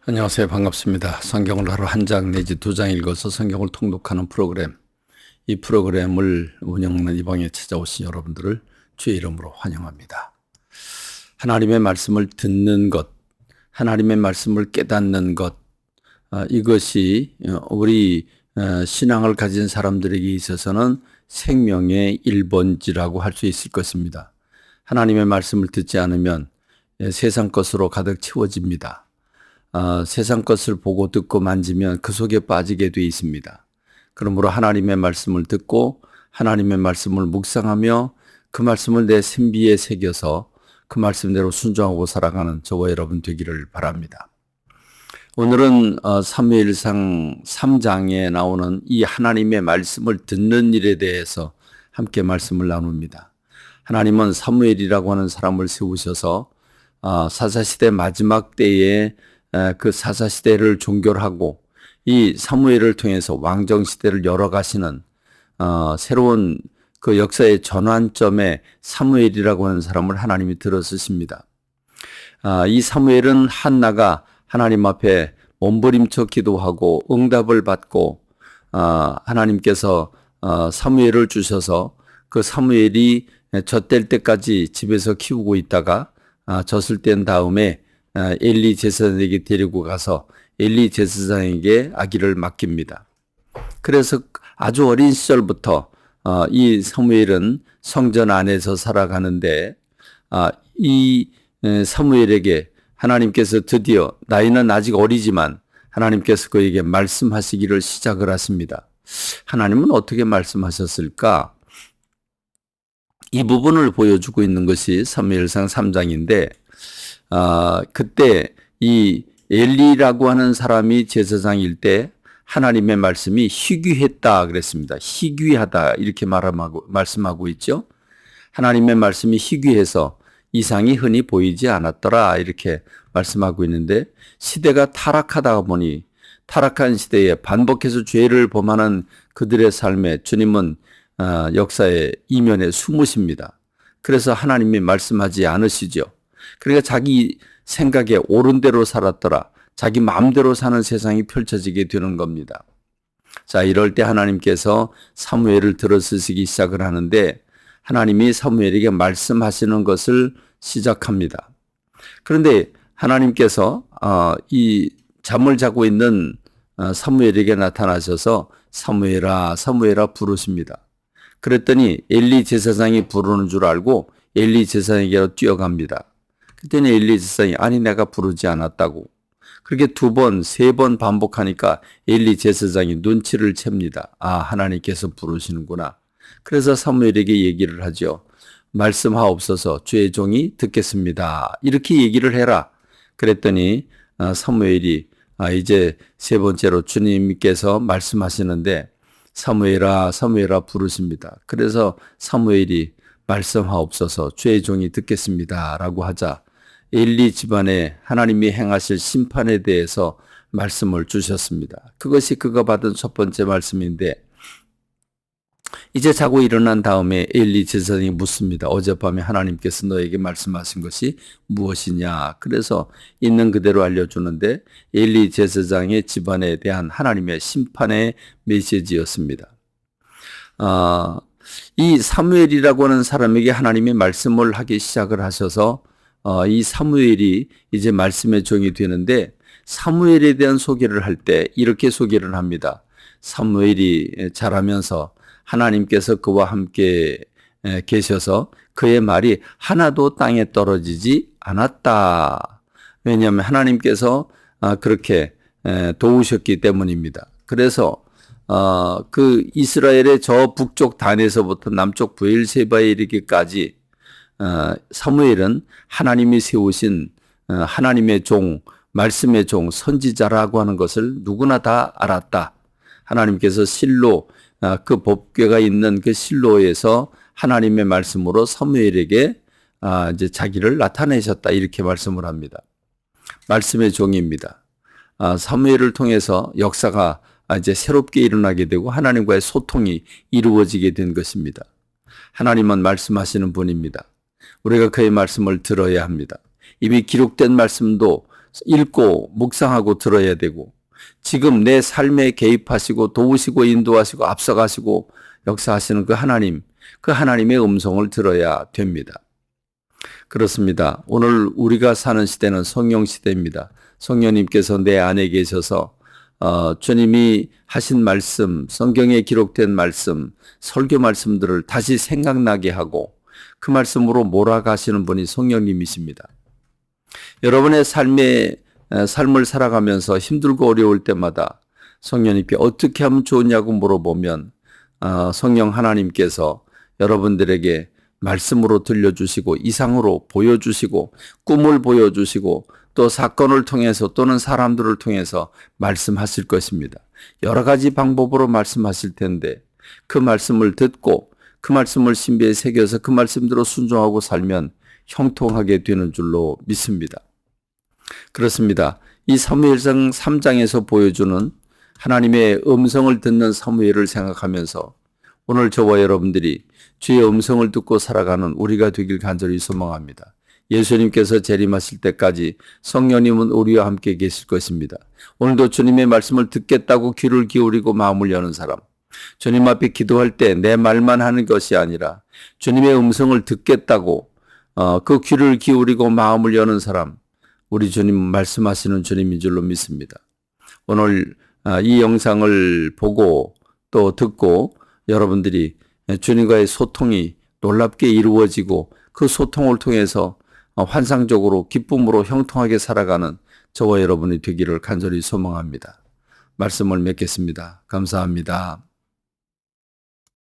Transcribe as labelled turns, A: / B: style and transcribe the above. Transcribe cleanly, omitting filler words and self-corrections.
A: 안녕하세요. 반갑습니다. 성경을 하루 한 장 내지 두 장 읽어서 성경을 통독하는 프로그램. 이 프로그램을 운영하는 이 방에 찾아오신 여러분들을 주의 이름으로 환영합니다. 하나님의 말씀을 듣는 것, 하나님의 말씀을 깨닫는 것, 이것이 우리 신앙을 가진 사람들에게 있어서는 생명의 1번지라고 할 수 있을 것입니다. 하나님의 말씀을 듣지 않으면 세상 것으로 가득 채워집니다. 세상 것을 보고 듣고 만지면 그 속에 빠지게 되어 있습니다. 그러므로 하나님의 말씀을 듣고 하나님의 말씀을 묵상하며 그 말씀을 내 신비에 새겨서 그 말씀대로 순종하고 살아가는 저와 여러분 되기를 바랍니다. 오늘은 사무엘상 3장에 나오는 이 하나님의 말씀을 듣는 일에 대해서 함께 말씀을 나눕니다. 하나님은 사무엘이라고 하는 사람을 세우셔서 사사시대 마지막 때에 그 사사시대를 종결하고 이 사무엘을 통해서 왕정시대를 열어가시는 새로운 그 역사의 전환점에 사무엘이라고 하는 사람을 하나님이 들어쓰십니다. 이 사무엘은 한나가 하나님 앞에 몸부림쳐 기도하고 응답을 받고 하나님께서 사무엘을 주셔서 그 사무엘이 젖될 때까지 집에서 키우고 있다가 젖을 뗀 다음에 엘리 제사장에게 데리고 가서 엘리 제사장에게 아기를 맡깁니다. 그래서 아주 어린 시절부터 이 사무엘은 성전 안에서 살아가는데 이 사무엘에게 하나님께서 드디어 나이는 아직 어리지만 하나님께서 그에게 말씀하시기를 시작을 하십니다. 하나님은 어떻게 말씀하셨을까? 이 부분을 보여주고 있는 것이 사무엘상 3장인데 그때 이 엘리라고 하는 사람이 제사장일 때 하나님의 말씀이 희귀했다 그랬습니다. 희귀하다 이렇게 말씀하고 있죠. 하나님의 말씀이 희귀해서 이상이 흔히 보이지 않았더라 이렇게 말씀하고 있는데 시대가 타락하다 보니 타락한 시대에 반복해서 죄를 범하는 그들의 삶에 주님은 역사의 이면에 숨으십니다. 그래서 하나님이 말씀하지 않으시죠. 그러니까 자기 생각에 옳은 대로 살았더라. 자기 마음대로 사는 세상이 펼쳐지게 되는 겁니다. 자, 이럴 때 하나님께서 사무엘을 들어쓰시기 시작을 하는데 하나님이 사무엘에게 말씀하시는 것을 시작합니다. 그런데 하나님께서 이 잠을 자고 있는 사무엘에게 나타나셔서 사무엘아 사무엘아 부르십니다. 그랬더니 엘리 제사장이 부르는 줄 알고 엘리 제사장에게로 뛰어갑니다. 그때는 엘리 제사장이 아니 내가 부르지 않았다고. 그렇게 2번, 3번 반복하니까 엘리 제사장이 눈치를 챕니다. 하나님께서 부르시는구나. 그래서 사무엘에게 얘기를 하죠. 말씀하옵소서 주의 종이 듣겠습니다. 이렇게 얘기를 해라. 그랬더니 사무엘이 이제 3번째로 주님께서 말씀하시는데 사무엘아 사무엘아 부르십니다. 그래서 사무엘이 말씀하옵소서 주의 종이 듣겠습니다 라고 하자 엘리 집안에 하나님이 행하실 심판에 대해서 말씀을 주셨습니다. 그것이 그가 받은 첫 번째 말씀인데 이제 자고 일어난 다음에 엘리 제사장이 묻습니다. 어젯밤에 하나님께서 너에게 말씀하신 것이 무엇이냐. 그래서 있는 그대로 알려주는데 엘리 제사장의 집안에 대한 하나님의 심판의 메시지였습니다. 이 사무엘이라고 하는 사람에게 하나님이 말씀을 하기 시작을 하셔서 이 사무엘이 이제 말씀의 종이 되는데 사무엘에 대한 소개를 할 때 이렇게 소개를 합니다. 사무엘이 자라면서 하나님께서 그와 함께 계셔서 그의 말이 하나도 땅에 떨어지지 않았다. 왜냐하면 하나님께서 그렇게 도우셨기 때문입니다. 그래서 그 이스라엘의 저 북쪽 단에서부터 남쪽 브엘세바에 이르기까지 사무엘은 하나님이 세우신 하나님의 종, 말씀의 종, 선지자라고 하는 것을 누구나 다 알았다. 하나님께서 실로 그 법궤가 있는 그 실로에서 하나님의 말씀으로 사무엘에게 이제 자기를 나타내셨다 이렇게 말씀을 합니다. 말씀의 종입니다. 사무엘을 통해서 역사가 이제 새롭게 일어나게 되고 하나님과의 소통이 이루어지게 된 것입니다. 하나님은 말씀하시는 분입니다. 우리가 그의 말씀을 들어야 합니다. 이미 기록된 말씀도 읽고 묵상하고 들어야 되고 지금 내 삶에 개입하시고 도우시고 인도하시고 앞서가시고 역사하시는 그 하나님, 그 하나님의 음성을 들어야 됩니다. 그렇습니다. 오늘 우리가 사는 시대는 성령 시대입니다. 성령님께서 내 안에 계셔서 주님이 하신 말씀, 성경에 기록된 말씀, 설교 말씀들을 다시 생각나게 하고 그 말씀으로 몰아가시는 분이 성령님이십니다. 여러분의 삶을 살아가면서 힘들고 어려울 때마다 성령님께 어떻게 하면 좋으냐고 물어보면 성령 하나님께서 여러분들에게 말씀으로 들려주시고 이상으로 보여주시고 꿈을 보여주시고 또 사건을 통해서 또는 사람들을 통해서 말씀하실 것입니다. 여러 가지 방법으로 말씀하실 텐데 그 말씀을 듣고 그 말씀을 신비에 새겨서 그 말씀대로 순종하고 살면 형통하게 되는 줄로 믿습니다. 그렇습니다. 이 사무엘상 3장에서 보여주는 하나님의 음성을 듣는 사무엘을 생각하면서 오늘 저와 여러분들이 주의 음성을 듣고 살아가는 우리가 되길 간절히 소망합니다. 예수님께서 재림하실 때까지 성령님은 우리와 함께 계실 것입니다. 오늘도 주님의 말씀을 듣겠다고 귀를 기울이고 마음을 여는 사람, 주님 앞에 기도할 때 내 말만 하는 것이 아니라 주님의 음성을 듣겠다고 그 귀를 기울이고 마음을 여는 사람, 우리 주님 말씀하시는 주님인 줄로 믿습니다. 오늘 이 영상을 보고 또 듣고 여러분들이 주님과의 소통이 놀랍게 이루어지고 그 소통을 통해서 환상적으로 기쁨으로 형통하게 살아가는 저와 여러분이 되기를 간절히 소망합니다. 말씀을 맺겠습니다. 감사합니다.